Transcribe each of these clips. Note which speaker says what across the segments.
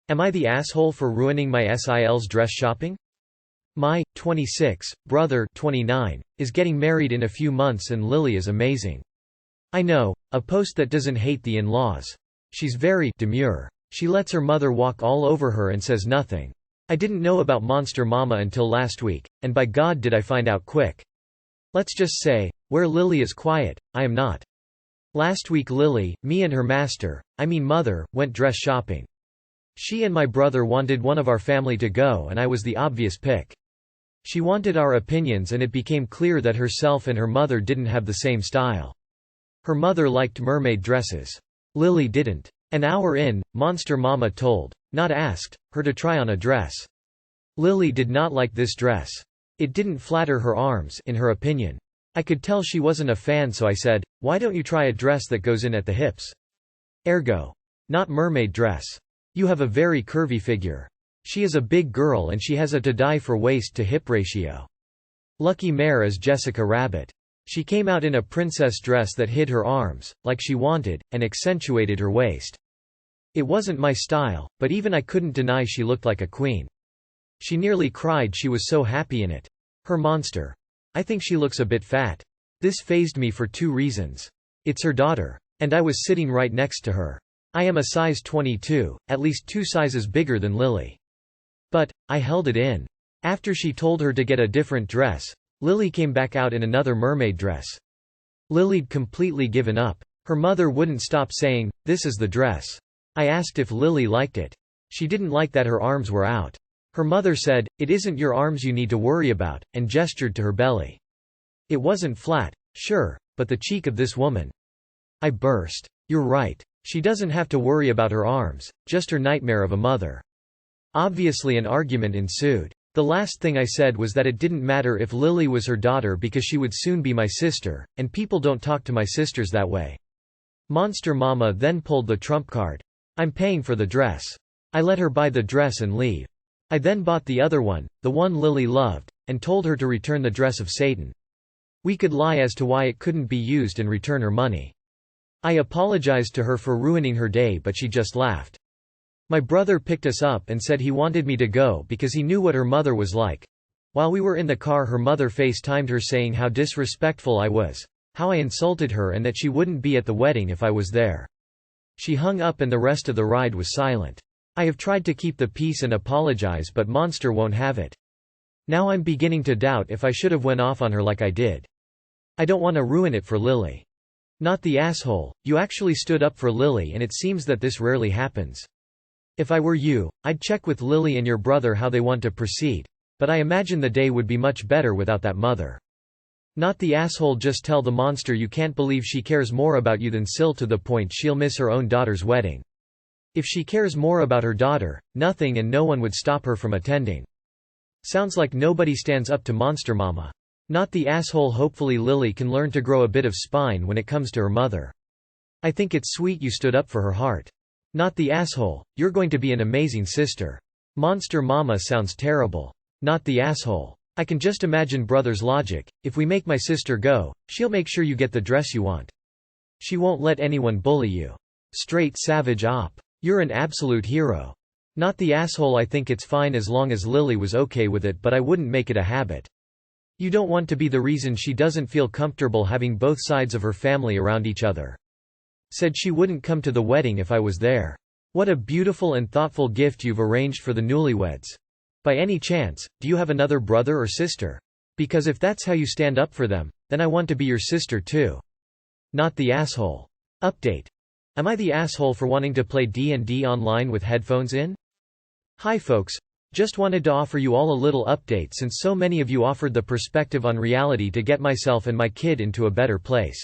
Speaker 1: Am I the asshole for ruining my SIL's dress shopping? My 26 brother 29 is getting married in a few months and Lily is amazing. I know, a post that doesn't hate the in-laws. She's very demure. She lets her mother walk all over her and says nothing. I didn't know about Monster Mama until last week, and by God did I find out quick. Let's just say, where Lily is quiet, I am not. Last week Lily, me and her mother, went dress shopping. She and my brother wanted one of our family to go and I was the obvious pick. She wanted our opinions and it became clear that herself and her mother didn't have the same style. Her mother liked mermaid dresses. Lily didn't. An hour in, Monster Mama told, not asked, her to try on a dress. Lily did not like this dress. It didn't flatter her arms, in her opinion. I could tell she wasn't a fan, so I said, why don't you try a dress that goes in at the hips? Ergo. Not mermaid dress. You have a very curvy figure. She is a big girl and she has a to-die-for waist-to-hip ratio. Lucky mare is Jessica Rabbit. She came out in a princess dress that hid her arms, like she wanted, and accentuated her waist. It wasn't my style, but even I couldn't deny she looked like a queen. She nearly cried, she was so happy in it. Her monster. I think she looks a bit fat. This fazed me for two reasons. It's her daughter. And I was sitting right next to her. I am a size 22, at least 2 sizes bigger than Lily. But, I held it in. After she told her to get a different dress, Lily came back out in another mermaid dress. Lily'd completely given up. Her mother wouldn't stop saying, this is the dress. I asked if Lily liked it. She didn't like that her arms were out. Her mother said, it isn't your arms you need to worry about, and gestured to her belly. It wasn't flat, sure, but the cheek of this woman. I burst. You're right. She doesn't have to worry about her arms, just her nightmare of a mother. Obviously an argument ensued. The last thing I said was that it didn't matter if Lily was her daughter because she would soon be my sister, and people don't talk to my sisters that way. Monster Mama then pulled the trump card. I'm paying for the dress. I let her buy the dress and leave. I then bought the other one, the one Lily loved, and told her to return the dress of Satan. We could lie as to why it couldn't be used and return her money. I apologized to her for ruining her day, but she just laughed. My brother picked us up and said he wanted me to go because he knew what her mother was like. While we were in the car, her mother FaceTimed her saying how disrespectful I was, how I insulted her, and that she wouldn't be at the wedding if I was there. She hung up and the rest of the ride was silent. I have tried to keep the peace and apologize, but Monster won't have it. Now I'm beginning to doubt if I should have went off on her like I did. I don't want to ruin it for Lily. Not the asshole, you actually stood up for Lily, and it seems that this rarely happens. If I were you, I'd check with Lily and your brother how they want to proceed, but I imagine the day would be much better without that mother. Not the asshole, just tell the monster you can't believe she cares more about you than SIL to the point she'll miss her own daughter's wedding. If she cares more about her daughter, nothing and no one would stop her from attending. Sounds like nobody stands up to Monster Mama. Not the asshole. Hopefully Lily can learn to grow a bit of spine when it comes to her mother. I think it's sweet you stood up for her heart. Not the asshole, you're going to be an amazing sister. Monster Mama sounds terrible. Not the asshole. I can just imagine brother's logic, if we make my sister go, she'll make sure you get the dress you want. She won't let anyone bully you. Straight savage op. You're an absolute hero. Not the asshole. I think it's fine as long as Lily was okay with it, but I wouldn't make it a habit. You don't want to be the reason she doesn't feel comfortable having both sides of her family around each other. Said she wouldn't come to the wedding if I was there. What a beautiful and thoughtful gift you've arranged for the newlyweds. By any chance, do you have another brother or sister? Because if that's how you stand up for them, then I want to be your sister too. Not the asshole. Update. Am I the asshole for wanting to play D&D online with headphones in? Hi folks. Just wanted to offer you all a little update since so many of you offered the perspective on reality to get myself and my kid into a better place.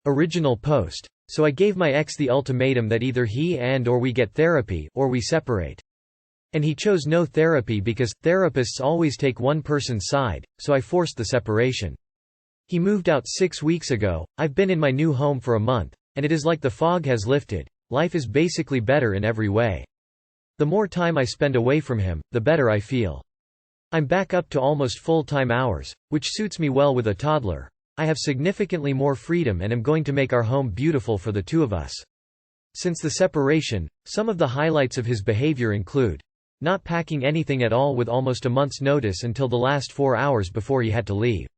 Speaker 1: Original post. So I gave my ex the ultimatum that either he and or we get therapy or we separate. And he chose no therapy because therapists always take one person's side, so I forced the separation. He moved out 6 weeks ago. I've been in my new home for a month, and it is like the fog has lifted. Life is basically better in every way. The more time I spend away from him, the better I feel. I'm back up to almost full-time hours, which suits me well with a toddler. I have significantly more freedom and am going to make our home beautiful for the two of us. Since the separation, some of the highlights of his behavior include not packing anything at all with almost a month's notice until the last 4 hours before he had to leave.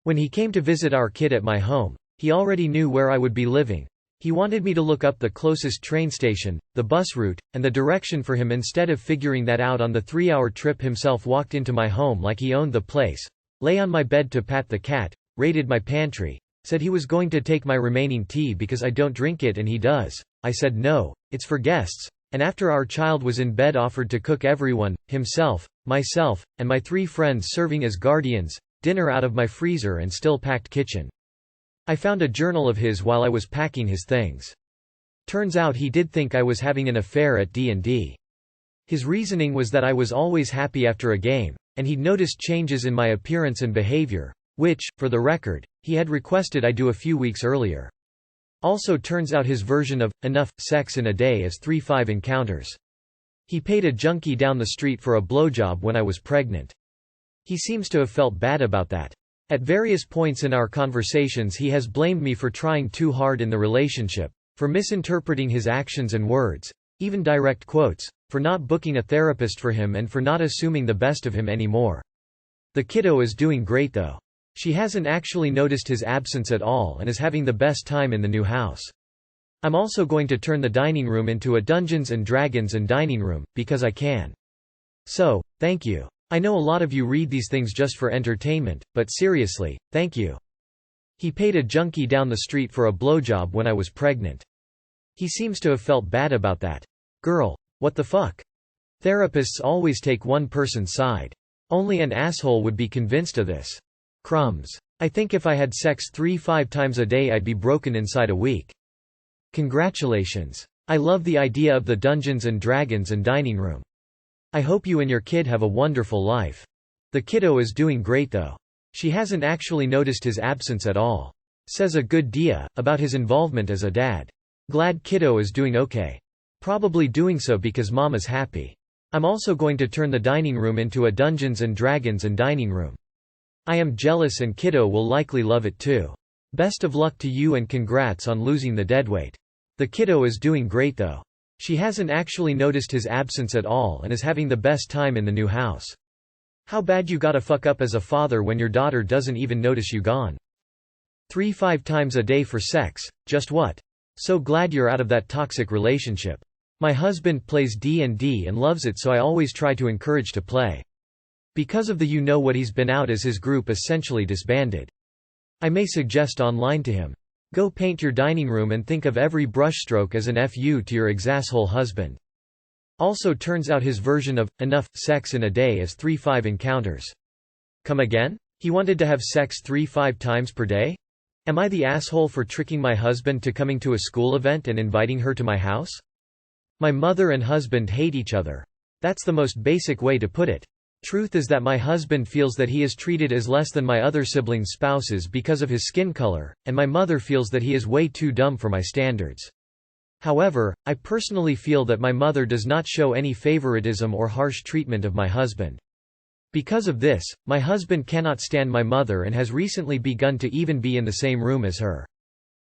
Speaker 1: When he came to visit our kid at my home, he already knew where I would be living. He wanted me to look up the closest train station, the bus route, and the direction for him instead of figuring that out on the 3-hour trip himself. Walked into my home like he owned the place, lay on my bed to pat the cat, raided my pantry, said he was going to take my remaining tea because I don't drink it and he does. I said no, it's for guests, and after our child was in bed offered to cook everyone, himself, myself, and my 3 friends serving as guardians, dinner out of my freezer and still packed kitchen. I found a journal of his while I was packing his things. Turns out he did think I was having an affair at D&D. His reasoning was that I was always happy after a game, and he'd noticed changes in my appearance and behavior, which, for the record, he had requested I do a few weeks earlier. Also turns out his version of enough sex in a day is 3-5 encounters. He paid a junkie down the street for a blowjob when I was pregnant. He seems to have felt bad about that. At various points in our conversations he has blamed me for trying too hard in the relationship, for misinterpreting his actions and words, even direct quotes, for not booking a therapist for him and for not assuming the best of him anymore. The kiddo is doing great though. She hasn't actually noticed his absence at all and is having the best time in the new house. I'm also going to turn the dining room into a Dungeons and Dragons and dining room, because I can. So, thank you. I know a lot of you read these things just for entertainment, but seriously, thank you. He paid a junkie down the street for a blowjob when I was pregnant. He seems to have felt bad about that. Girl, what the fuck? Therapists always take one person's side. Only an asshole would be convinced of this. Crumbs. I think if I had sex 3-5 times a day I'd be broken inside a week. Congratulations. I love the idea of the Dungeons and Dragons and dining room. I hope you and your kid have a wonderful life. The kiddo is doing great though. She hasn't actually noticed his absence at all. Says a good dia about his involvement as a dad. Glad kiddo is doing okay. Probably doing so because mama's happy. I'm also going to turn the dining room into a Dungeons and Dragons and dining room. I am jealous and kiddo will likely love it too. Best of luck to you and congrats on losing the deadweight. The kiddo is doing great though. She hasn't actually noticed his absence at all and is having the best time in the new house. How bad you gotta fuck up as a father when your daughter doesn't even notice you gone. 3-5 times a day for sex, just what? So glad you're out of that toxic relationship. My husband plays D&D and loves it, so I always try to encourage to play. Because of the you know what, he's been out as his group essentially disbanded. I may suggest online to him. Go paint your dining room and think of every brushstroke as an FU to your exasshole husband. Also turns out his version of enough sex in a day is 3-5 encounters. Come again? He wanted to have sex 3-5 times per day? Am I the asshole for tricking my husband to coming to a school event and inviting her to my house? My mother and husband hate each other. That's the most basic way to put it. Truth is that my husband feels that he is treated as less than my other siblings' spouses because of his skin color, and my mother feels that he is way too dumb for my standards. However, I personally feel that my mother does not show any favoritism or harsh treatment of my husband. Because of this, my husband cannot stand my mother and has recently begun to even be in the same room as her.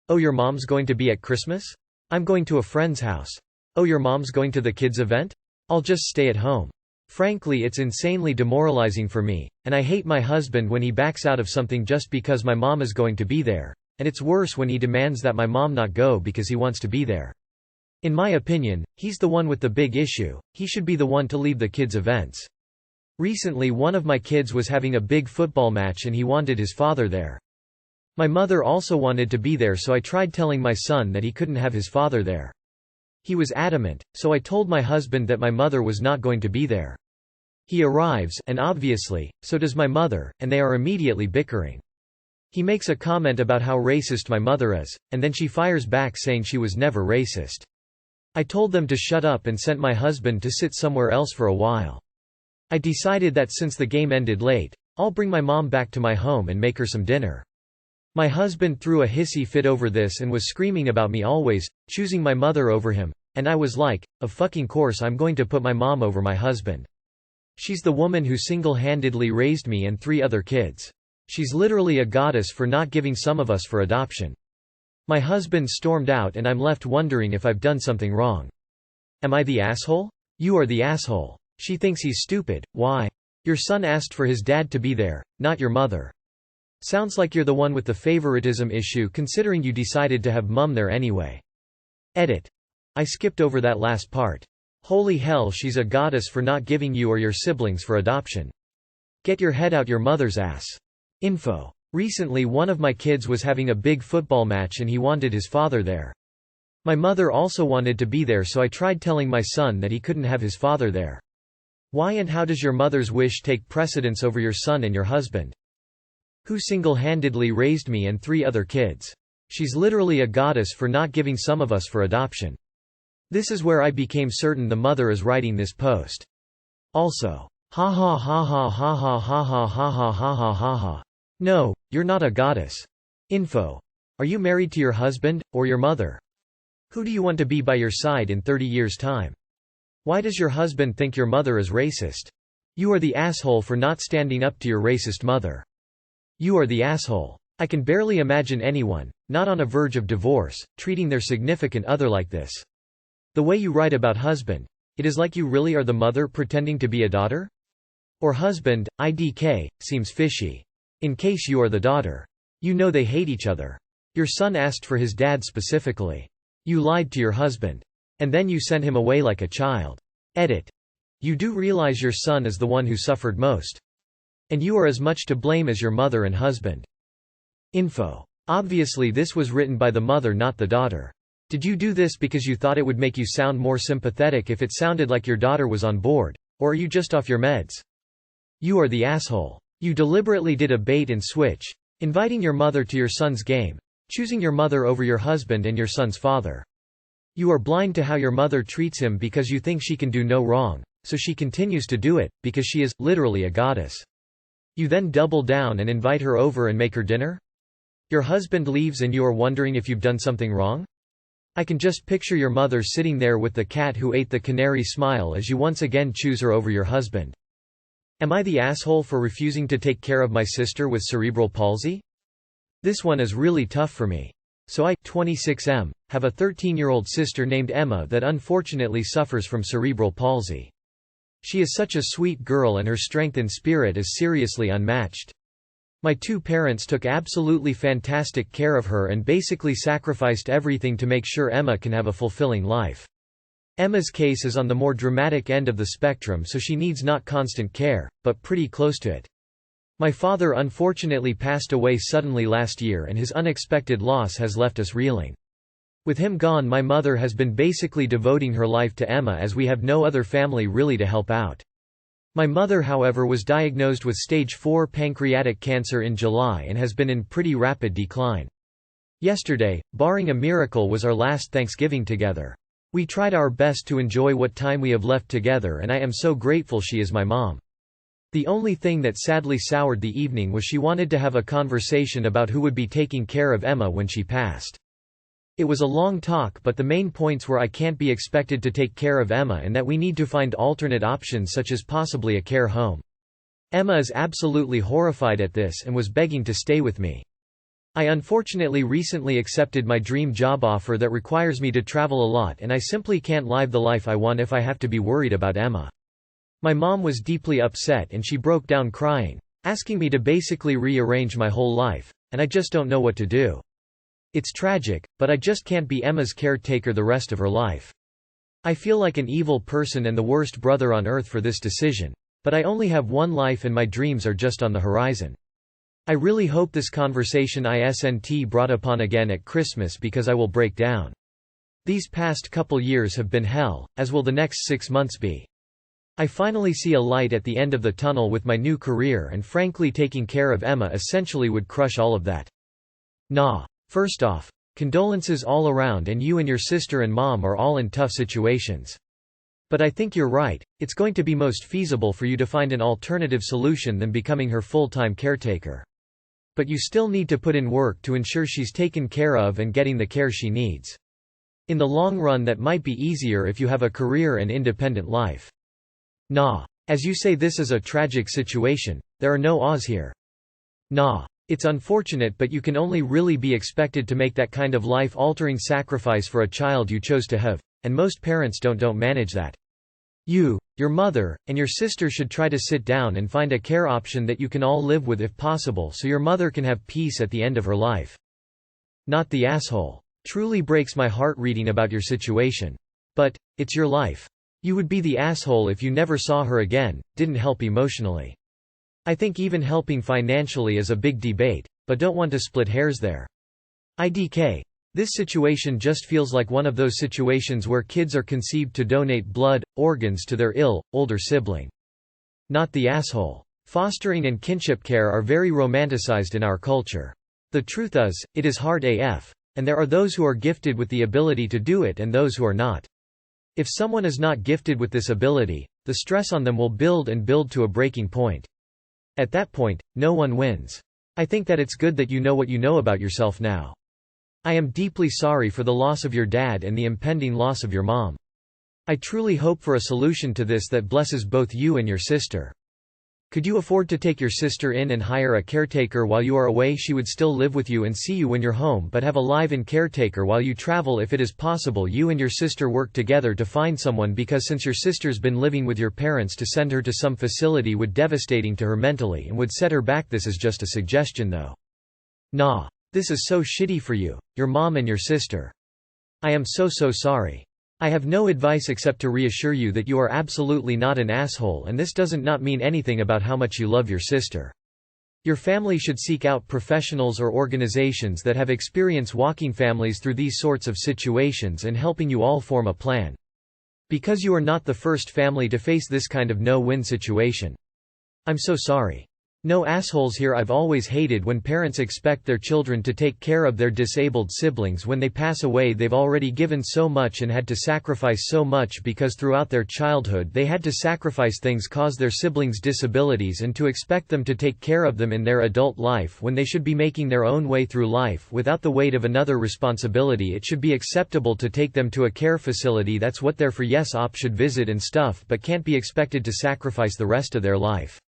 Speaker 1: Oh, your mom's going to be at Christmas? I'm going to a friend's house. Oh, your mom's going to the kids' event? I'll just stay at home. Frankly, it's insanely demoralizing for me, and I hate my husband when he backs out of something just because my mom is going to be there, and it's worse when he demands that my mom not go because he wants to be there. In my opinion, he's the one with the big issue. He should be the one to leave the kids' events. Recently, one of my kids was having a big football match and he wanted his father there. My mother also wanted to be there, so I tried telling my son that he couldn't have his father there. He was adamant, so I told my husband that my mother was not going to be there. He arrives, and obviously, so does my mother, and they are immediately bickering. He makes a comment about how racist my mother is, and then she fires back saying she was never racist. I told them to shut up and sent my husband to sit somewhere else for a while. I decided that since the game ended late, I'll bring my mom back to my home and make her some dinner. My husband threw a hissy fit over this and was screaming about me always choosing my mother over him, and I was like, of fucking course I'm going to put my mom over my husband. She's the woman who single-handedly raised me and 3 other kids. She's literally a goddess for not giving some of us for adoption. My husband stormed out and I'm left wondering if I've done something wrong. Am I the asshole? You are the asshole. She thinks he's stupid. Why? Your son asked for his dad to be there, not your mother. Sounds like you're the one with the favoritism issue considering you decided to have mum there anyway. Edit. I skipped over that last part. Holy hell, she's a goddess for not giving you or your siblings for adoption. Get your head out your mother's ass. Info. Recently one of my kids was having a big football match and he wanted his father there. My mother also wanted to be there, so I tried telling my son that he couldn't have his father there. Why and how does your mother's wish take precedence over your son and your husband? Who single-handedly raised me and 3 other kids. She's literally a goddess for not giving some of us for adoption. This is where I became certain the mother is writing this post. Also, ha ha ha ha ha ha ha ha ha ha ha ha ha ha. No, you're not a goddess. Info. Are you married to your husband, or your mother? Who do you want to be by your side in 30 years' time? Why does your husband think your mother is racist? You are the asshole for not standing up to your racist mother. You are the asshole. I can barely imagine anyone, not on a verge of divorce, treating their significant other like this. The way you write about husband. It is like you really are the mother pretending to be a daughter? Or husband, IDK, seems fishy. In case you are the daughter. You know they hate each other. Your son asked for his dad specifically. You lied to your husband. And then you sent him away like a child. Edit. You do realize your son is the one who suffered most. And you are as much to blame as your mother and husband. Info. Obviously this was written by the mother, not the daughter. Did you do this because you thought it would make you sound more sympathetic if it sounded like your daughter was on board? Or are you just off your meds? You are the asshole. You deliberately did a bait and switch. Inviting your mother to your son's game. Choosing your mother over your husband and your son's father. You are blind to how your mother treats him because you think she can do no wrong, so she continues to do it, because she is, literally a goddess. You then double down and invite her over and make her dinner? Your husband leaves and you are wondering if you've done something wrong? I can just picture your mother sitting there with the cat who ate the canary smile as you once again choose her over your husband. Am I the asshole for refusing to take care of my sister with cerebral palsy? This one is really tough for me. So I, 26M, have a 13-year-old sister named Emma that unfortunately suffers from cerebral palsy. She is such a sweet girl and her strength and spirit is seriously unmatched. My 2 parents took absolutely fantastic care of her and basically sacrificed everything to make sure Emma can have a fulfilling life. Emma's case is on the more dramatic end of the spectrum, so she needs not constant care, but pretty close to it. My father unfortunately passed away suddenly last year and his unexpected loss has left us reeling. With him gone, my mother has been basically devoting her life to Emma as we have no other family really to help out. My mother, however, was diagnosed with stage 4 pancreatic cancer in July and has been in pretty rapid decline. Yesterday, barring a miracle, was our last Thanksgiving together. We tried our best to enjoy what time we have left together and I am so grateful she is my mom. The only thing that sadly soured the evening was she wanted to have a conversation about who would be taking care of Emma when she passed. It was a long talk, but the main points were I can't be expected to take care of Emma and that we need to find alternate options such as possibly a care home. Emma is absolutely horrified at this and was begging to stay with me. I unfortunately recently accepted my dream job offer that requires me to travel a lot and I simply can't live the life I want if I have to be worried about Emma. My mom was deeply upset and she broke down crying, asking me to basically rearrange my whole life, and I just don't know what to do. It's tragic, but I just can't be Emma's caretaker the rest of her life. I feel like an evil person and the worst brother on earth for this decision. But I only have one life and my dreams are just on the horizon. I really hope this conversation isn't brought upon again at Christmas because I will break down. These past couple years have been hell, as will the next 6 months be. I finally see a light at the end of the tunnel with my new career, and frankly taking care of Emma essentially would crush all of that. Nah. First off, condolences all around, and you and your sister and mom are all in tough situations. But I think you're right, it's going to be most feasible for you to find an alternative solution than becoming her full-time caretaker. But you still need to put in work to ensure she's taken care of and getting the care she needs. In the long run that might be easier if you have a career and independent life. Nah. As you say, this is a tragic situation, there are no ahs here. Nah. It's unfortunate, but you can only really be expected to make that kind of life-altering sacrifice for a child you chose to have, and most parents don't manage that. You, your mother, and your sister should try to sit down and find a care option that you can all live with if possible, so your mother can have peace at the end of her life. Not the asshole. Truly breaks my heart reading about your situation. But, it's your life. You would be the asshole if you never saw her again, didn't help emotionally. I think even helping financially is a big debate, but don't want to split hairs there. IDK. This situation just feels like one of those situations where kids are conceived to donate blood, organs to their ill, older sibling. Not the asshole. Fostering and kinship care are very romanticized in our culture. The truth is, it is hard AF. And there are those who are gifted with the ability to do it and those who are not. If someone is not gifted with this ability, the stress on them will build and build to a breaking point. At that point, no one wins. I think that it's good that you know what you know about yourself now. I am deeply sorry for the loss of your dad and the impending loss of your mom. I truly hope for a solution to this that blesses both you and your sister. Could you afford to take your sister in and hire a caretaker while you are away? She would still live with you and see you when you're home, but have a live-in caretaker while you travel. If it is possible, you and your sister work together to find someone, because since your sister's been living with your parents, to send her to some facility would devastating to her mentally and would set her back. This is just a suggestion though. Nah. This is so shitty for you, your mom and your sister. I am so sorry. I have no advice except to reassure you that you are absolutely not an asshole, and this doesn't not mean anything about how much you love your sister. Your family should seek out professionals or organizations that have experience walking families through these sorts of situations and helping you all form a plan. Because you are not the first family to face this kind of no-win situation. I'm so sorry. No assholes here. I've always hated when parents expect their children to take care of their disabled siblings when they pass away. They've already given so much and had to sacrifice so much because throughout their childhood they had to sacrifice things cause their siblings disabilities, and to expect them to take care of them in their adult life when they should be making their own way through life without the weight of another responsibility. It should be acceptable to take them to a care facility that's what they're for. Yes, op should visit and stuff, but can't be expected to sacrifice the rest of their life.